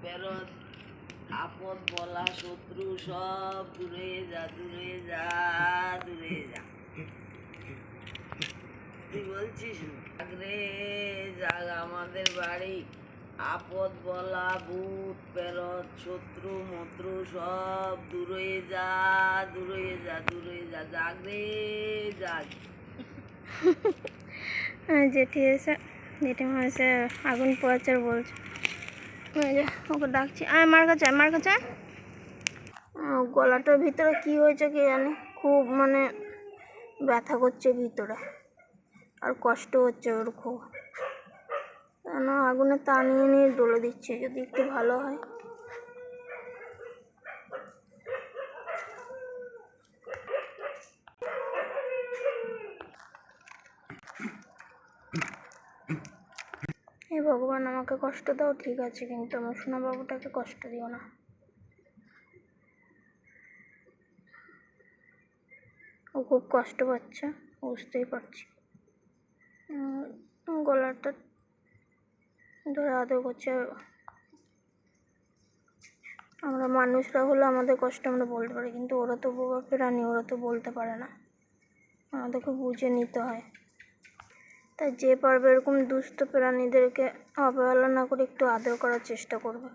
ফেরত, আপদ বলা শত্রু সব দূরে যা, দূরে যা, দূরে যা। তুই বলছিস জাগরে জাগ আমাদের বাড়ি, আপদ বলা ভূত প্রেরত শত্রু মত্রু সব দূরে যা, দূরে যা, দূরে যা, জাগরে জাগ। জেঠি এসে জেঠিমা এসে আগুন পোয়াচ্ছে আর বলছে, ওকে ডাকছি, আয় মার কাছে, মার কাছে। গলাটার ভিতরে কি হয়েছে কে জানে, খুব মানে ব্যথা করছে ভিতরে আর কষ্ট হচ্ছে ওর খুব। কেন আগুনে তা নিয়ে নিয়ে ডলে দিচ্ছে, যদি একটু ভালো হয়। হে ভগবান, আমাকে কষ্ট দাও ঠিক আছে, কিন্তু আমার সোনা বাবুটাকে কষ্ট দিও না। ও খুব কষ্ট পাচ্ছে, বুঝতেই পারছি। গলাটা ধরে আদর করছে। আমরা মানুষরা হলে আমাদের কষ্ট আমরা বলতে পারি, কিন্তু ওরা তো বোবা প্রাণী, ওরা তো বলতে পারে না, আমাদেরকে বুঝে নিতে হয়। তাই যে পারবে এরকম দুস্থ প্রাণীদেরকে অবহেলা না করে একটু আদর করার চেষ্টা করবে।